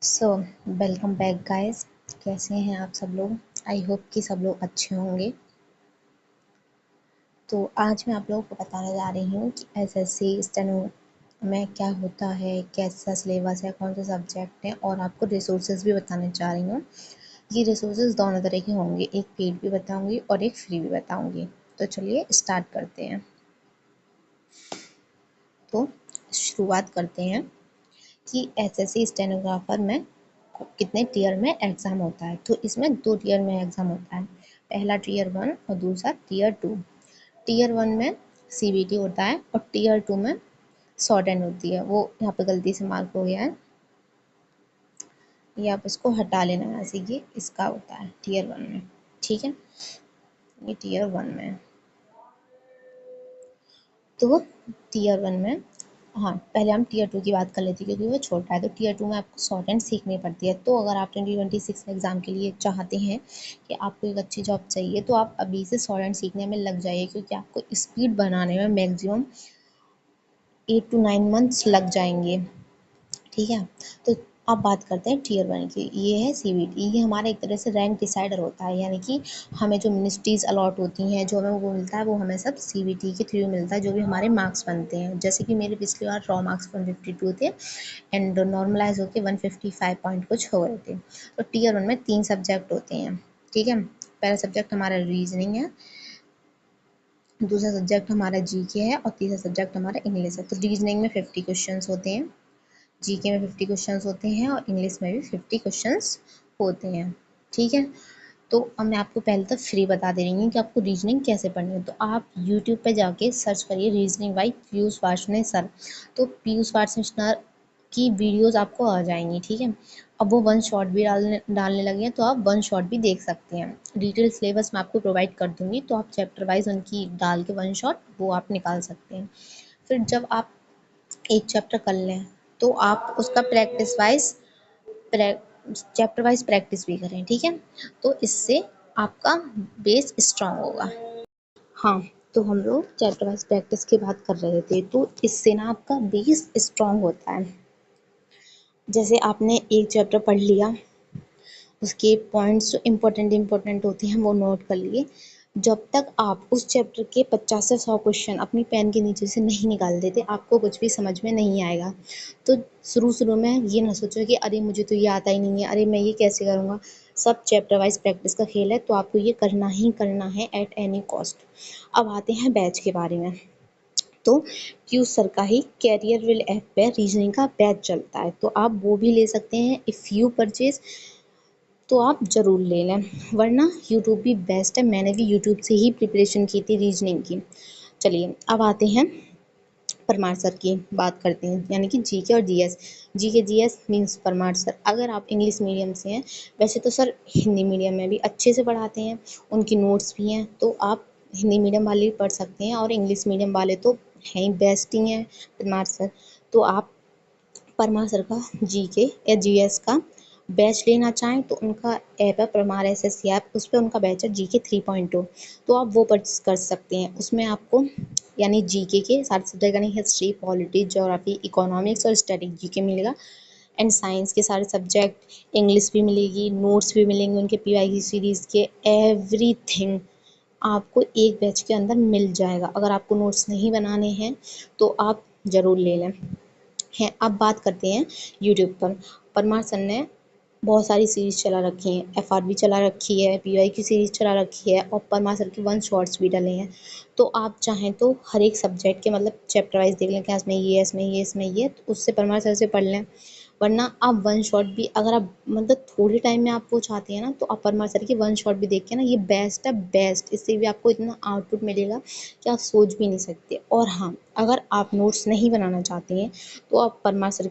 So welcome back guys. कैसे हैं आप सब लोग? आई होप कि सब लोग अच्छे होंगे। तो आज मैं आप लोगों को बताने जा रही हूँ कि एसएससी स्टेनो में क्या होता है, कैसा सिलेबस है, कौन से सब्जेक्ट हैं, और आपको रिसोर्सेज भी बताने जा रही हूँ। ये रिसोर्सेज दोनों तरह के होंगे, एक पेड भी बताऊँगी और एक फ्री भी बताऊँगी। तो चलिए स्टार्ट करते हैं। तो शुरुआत करते हैं कि एसएससी स्टेनोग्राफर में कितने टीयर में एग्ज़ाम होता है। तो इसमें 2 टीयर में एग्ज़ाम होता है। पहला टीयर 1 और दूसरा टीयर 2। टीयर 1 में सीबीटी होता है और टीयर 2 में शॉर्ट हैंड होती है। वो यहाँ पे गलती से मार्क हो गया है, ये आप इसको हटा लेना यहाँ से। ये इसका होता है टीयर 1 में, ठीक है। ये टीयर 1 में है। तो टीयर 1 में, हाँ, पहले हम टीयर 2 की बात कर लेते हैं क्योंकि वो छोटा है। तो टीयर 2 में आपको शॉर्ट हैंड सीखनी पड़ती है। तो अगर आप 2026 एग्ज़ाम के लिए चाहते हैं कि आपको एक अच्छी जॉब चाहिए, तो आप अभी से शॉर्ट हैंड सीखने में लग जाइए, क्योंकि आपको स्पीड बनाने में मैक्सिमम 8 to 9 मंथ्स लग जाएंगे, ठीक है। तो अब बात करते हैं टीयर 1 की। ये है सीबीटी। ये हमारा एक तरह से रैंक डिसाइडर होता है, यानी कि हमें जो मिनिस्ट्रीज अलॉट होती हैं, जो हमें वो मिलता है, वो हमें सब सीबीटी के थ्रू मिलता है। जो भी हमारे मार्क्स बनते हैं, जैसे कि मेरे पिछली बार रॉ मार्क्स 152 थे एंड नॉर्मलाइज होकर 155 पॉइंट कुछ हो गए थे। तो टीयर 1 में 3 सब्जेक्ट होते हैं, ठीक है। पहला सब्जेक्ट हमारा रीजनिंग है, दूसरा सब्जेक्ट हमारा जीके है और तीसरा सब्जेक्ट हमारा इंग्लिश है। तो रीजनिंग में 50 क्वेश्चंस होते हैं, जीके में 50 क्वेश्चंस होते हैं और इंग्लिश में भी 50 क्वेश्चंस होते हैं, ठीक है। तो अब मैं आपको पहले तो फ्री बता दे रही हूँ कि आपको रीजनिंग कैसे पढ़नी है। तो आप यूट्यूब पे जाके सर्च करिए reasoning by Piyush Varshney sir. तो पीयूष वार्ष्णेय सर की वीडियोस आपको आ जाएंगी, ठीक है। अब वो वन शॉट भी डालने लगे हैं, तो आप वन शॉट भी देख सकते हैं। डिटेल सिलेबस मैं आपको प्रोवाइड कर दूंगी, तो आप चैप्टर वाइज उनकी डाल के वन शॉट वो आप निकाल सकते हैं। फिर जब आप एक चैप्टर कर लें, तो आप उसका practice wise chapter wise practice भी करें, ठीक है। तो इससे आपका बेस स्ट्रांग होगा। हाँ, तो हम लोग चैप्टर वाइज प्रैक्टिस की बात कर रहे थे। तो इससे ना आपका बेस स्ट्रांग होता है। जैसे आपने एक चैप्टर पढ़ लिया, उसके पॉइंट्स जो इम्पोर्टेंट होते हैं वो नोट कर लिए। जब तक आप उस चैप्टर के 50 से 100 क्वेश्चन अपनी पेन के नीचे से नहीं निकाल देते, आपको कुछ भी समझ में नहीं आएगा। तो शुरू में ये ना सोचो कि अरे मुझे तो ये आता ही नहीं है, अरे मैं ये कैसे करूँगा। सब चैप्टर वाइज प्रैक्टिस का खेल है, तो आपको ये करना ही करना है एट एनी कॉस्ट। अब आते हैं बैच के बारे में। तो पीयूष सर का ही कैरियर विल ऐप पे रीजनिंग का बैच चलता है, तो आप वो भी ले सकते हैं। इफ़ यू परचेज, तो आप ज़रूर ले लें, वरना यूट्यूब भी बेस्ट है। मैंने भी यूट्यूब से ही प्रिपरेशन की थी रीजनिंग की। चलिए अब आते हैं परमार सर की बात करते हैं, यानी कि जीके और GS. GK GS means Parmar sir. अगर आप इंग्लिश मीडियम से हैं, वैसे तो सर हिंदी मीडियम में भी अच्छे से पढ़ाते हैं, उनकी नोट्स भी हैं, तो आप हिंदी मीडियम वाले भी पढ़ सकते हैं, और इंग्लिश मीडियम वाले तो हैं ही, बेस्ट ही हैं परमार सर। तो आप परमार सर का जीके या जीएस का बैच लेना चाहें, तो उनका ऐप है परमार एसएससी ऐप, उस पर उनका बैच है जीके 3.0। तो आप वो परचेस कर सकते हैं। उसमें आपको यानी जीके के सारे सब्जेक्ट यानी हिस्ट्री, पॉलिटी, ज्योग्राफी, इकोनॉमिक्स और स्टैटिक जीके मिलेगा, एंड साइंस के सारे सब्जेक्ट, इंग्लिश भी मिलेगी, नोट्स भी मिलेंगे उनके पीवाईक्यू सीरीज़ के, एवरीथिंग आपको एक बैच के अंदर मिल जाएगा। अगर आपको नोट्स नहीं बनाने हैं तो आप ज़रूर ले लें। हैं, अब बात करते हैं यूट्यूब पर। परमार सर ने बहुत सारी सीरीज़ चला रखी हैं, एफआरबी चला रखी है, पीवाईक्यू सीरीज़ चला रखी है, और परमार सर के वन शॉट्स भी डले हैं। तो आप चाहें तो हर एक सब्जेक्ट के मतलब चैप्टर वाइज देख लें कि इसमें ये है, इसमें ये, इसमें ये, तो उससे परमार सर से पढ़ लें। वरना आप वन शॉट भी, अगर आप मतलब थोड़े टाइम में आप वो चाहते हैं ना, तो आप परमार सर की वन शॉट भी देख के ना, ये बेस्ट है बेस्ट। इससे भी आपको इतना आउटपुट मिलेगा कि आप सोच भी नहीं सकते। और हाँ, अगर आप नोट्स नहीं बनाना चाहते हैं, तो आप परमार सर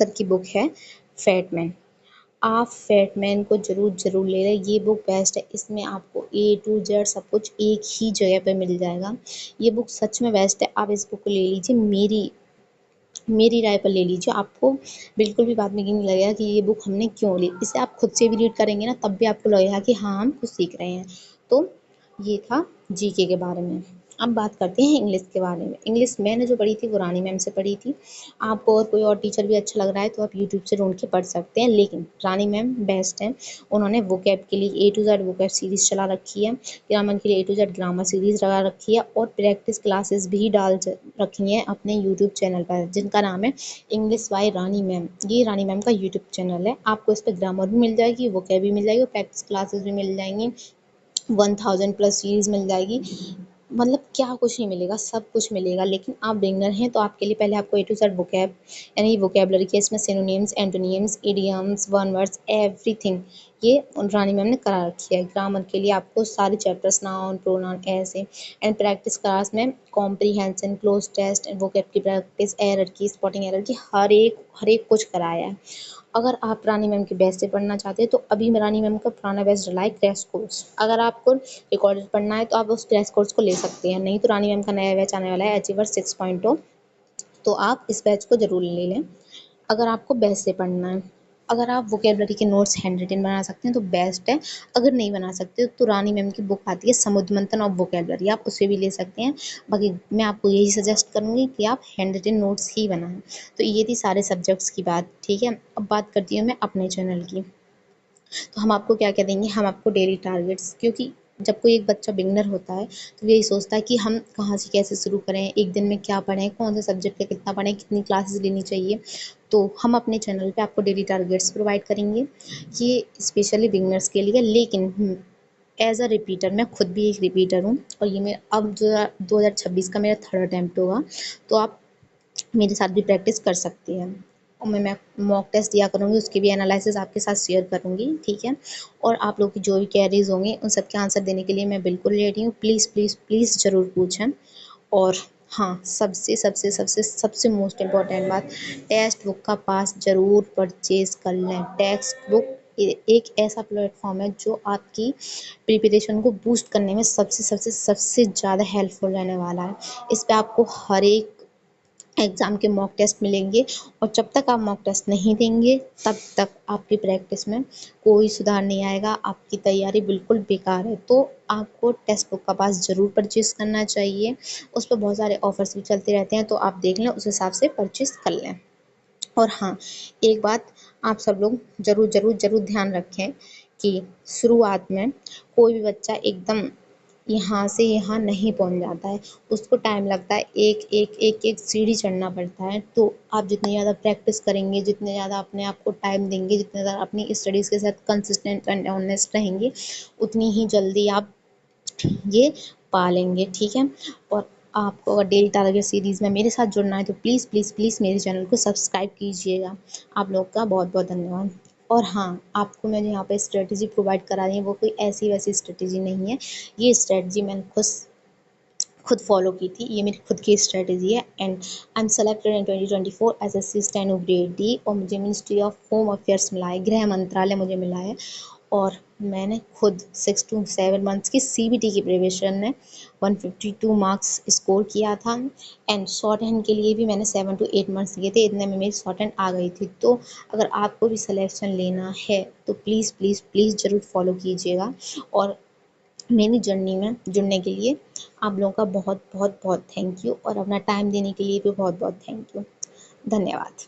की बुक है फैटमैन। आप फैटमैन को ज़रूर ले लें, ये बुक बेस्ट है। इसमें आपको ए टू जेड सब कुछ एक ही जगह पे मिल जाएगा। ये बुक सच में बेस्ट है, आप इस बुक को ले लीजिए। मेरी राय पर ले लीजिए, आपको बिल्कुल भी बाद में ये नहीं लगेगा कि ये बुक हमने क्यों ली। इसे आप खुद से भी रीड करेंगे ना, तब भी आपको लगेगा कि हाँ, हम कुछ सीख रहे हैं। तो ये था जीके के बारे में। अब बात करते हैं इंग्लिश के बारे में। इंग्लिश मैंने जो पढ़ी थी वो रानी मैम से पढ़ी थी। आपको और कोई और टीचर भी अच्छा लग रहा है तो आप यूट्यूब से ढूंढ के पढ़ सकते हैं, लेकिन रानी मैम बेस्ट हैं। उन्होंने वोकैब के लिए A to Z vocab series चला रखी है, ग्रामर के लिए A to Z grammar series लगा रखी है, और प्रैक्टिस क्लासेस भी रखी हैं अपने यूट्यूब चैनल पर, जिनका नाम है इंग्लिश बाय रानी मैम। ये रानी मैम का यूट्यूब चैनल है। आपको इस पर ग्रामर भी मिल जाएगी, वोकैब भी मिल जाएगी, और प्रैक्टिस क्लासेस भी मिल जाएंगी। 1000+ सीरीज़ मिल जाएगी। मतलब क्या कुछ नहीं मिलेगा, सब कुछ मिलेगा। लेकिन आप बिगिनर हैं तो आपके लिए पहले आपको A to Z वोकैब, यानी वोकैबलरी के इसमें synonyms, antonyms, idioms, one words, everything ये रानी मैम ने करा रखी है। ग्रामर के लिए आपको सारे चैप्टर्स, नाउन, प्रोनाउन, ऐसे। एंड प्रैक्टिस क्लास में कॉम्प्रीहेंशन, क्लोज टेस्ट, वोकैब की प्रैक्टिस, एरर की, स्पॉटिंग एरर की, हर एक कुछ कराया है। अगर आप रानी मैम के बैच से पढ़ना चाहते हैं तो अभी रानी मैम का पुराना बैच डला है, क्रैश कोर्स। अगर आपको रिकॉर्डेड पढ़ना है तो आप उस क्रैश कोर्स को ले सकते हैं, नहीं तो रानी मैम का नया बैच आने वाला है अचीवर 6.0, तो आप इस बैच को ज़रूर ले लें अगर आपको बैच से पढ़ना है। अगर आप वोकेबलरी के नोट्स हैंड रिटन बना सकते हैं तो बेस्ट है। अगर नहीं बना सकते तो रानी मैम की बुक आती है समुद्र मंथन ऑफ वोकेबलरी, आप उसे भी ले सकते हैं। बाकी मैं आपको यही सजेस्ट करूँगी कि आप हैंड रिटन नोट्स ही बनाएं। तो ये थी सारे सब्जेक्ट्स की बात, ठीक है। अब बात करती हूँ मैं अपने चैनल की। तो हम आपको क्या क्या देंगे, हम आपको डेली टारगेट्स, क्योंकि जब कोई एक बच्चा बिगनर होता है तो यही सोचता है कि हम कहाँ से कैसे शुरू करें, एक दिन में क्या पढ़ें, कौन से सब्जेक्ट का कितना पढ़ें, कितनी क्लासेस लेनी चाहिए। तो हम अपने चैनल पे आपको डेली टारगेट्स प्रोवाइड करेंगे, ये स्पेशली बिगनर्स के लिए। लेकिन एज अ रिपीटर, मैं खुद भी एक रिपीटर हूँ, और ये मेरा अब जो 2026 का मेरा थर्ड अटैम्प्ट होगा, तो आप मेरे साथ भी प्रैक्टिस कर सकती हैं। और मैं मॉक टेस्ट दिया करूँगी, उसकी भी एनालिसिस आपके साथ शेयर करूँगी, ठीक है। और आप लोग की जो भी क्वेरीज होंगी उन सब के आंसर देने के लिए मैं बिल्कुल रेडी हूँ। प्लीज़ प्लीज़ प्लीज़ ज़रूर पूछें। और हाँ, सबसे सबसे सबसे सबसे मोस्ट इम्पॉर्टेंट बात, टेक्स्ट बुक का पास ज़रूर परचेज़ कर लें। टेक्स्ट बुक एक ऐसा प्लेटफॉर्म है जो आपकी प्रिपरेशन को बूस्ट करने में सबसे सबसे सबसे ज़्यादा हेल्पफुल रहने वाला है। इस पे आपको हर एक एग्ज़ाम के मॉक टेस्ट मिलेंगे, और जब तक आप मॉक टेस्ट नहीं देंगे तब तक आपकी प्रैक्टिस में कोई सुधार नहीं आएगा, आपकी तैयारी बिल्कुल बेकार है। तो आपको टेक्स्ट बुक का पास ज़रूर परचेज़ करना चाहिए। उस पर बहुत सारे ऑफ़र्स भी चलते रहते हैं, तो आप देख लें, उस हिसाब से परचेज़ कर लें। और हाँ, एक बात आप सब लोग ज़रूर ज़रूर ज़रूर ध्यान रखें कि शुरुआत में कोई भी बच्चा एकदम यहाँ से यहाँ नहीं पहुँच जाता है, उसको टाइम लगता है, एक सीढ़ी चढ़ना पड़ता है। तो आप जितनी ज़्यादा प्रैक्टिस करेंगे, जितने ज़्यादा अपने आप को टाइम देंगे, जितने ज़्यादा अपनी स्टडीज़ के साथ कंसिस्टेंट एंड ऑनेस्ट रहेंगे, उतनी ही जल्दी आप ये पा लेंगे, ठीक है। और आपको अगर डेली टारगेट सीरीज़ में मेरे साथ जुड़ना है तो प्लीज़ प्लीज़ प्लीज़ मेरे चैनल को सब्सक्राइब कीजिएगा। आप लोग का बहुत बहुत धन्यवाद। और हाँ, आपको मैंने यहाँ पे स्ट्रेटजी प्रोवाइड करा रही है, वो कोई ऐसी वैसी स्ट्रेटजी नहीं है। ये स्ट्रेटजी मैंने खुद फॉलो की थी, ये मेरी खुद की स्ट्रेटजी है। And I am selected in 2024 as SC steno grade D, और मुझे मिनिस्ट्री ऑफ होम अफेयर्स मिला है, गृह मंत्रालय मुझे मिला है। और मैंने खुद 6 to 7 मंथ्स की CBT की प्रिपरेशन में 152 मार्क्स स्कोर किया था। एंड शॉर्ट हैंड के लिए भी मैंने 7 to 8 मंथ्स दिए थे, इतने में मेरी शॉर्ट हैंड आ गई थी। तो अगर आपको भी सिलेक्शन लेना है तो प्लीज़ प्लीज़ प्लीज़ ज़रूर फॉलो कीजिएगा। और मेरी जर्नी में जुड़ने के लिए आप लोगों का बहुत बहुत बहुत थैंक यू, और अपना टाइम देने के लिए भी बहुत बहुत थैंक यू। धन्यवाद।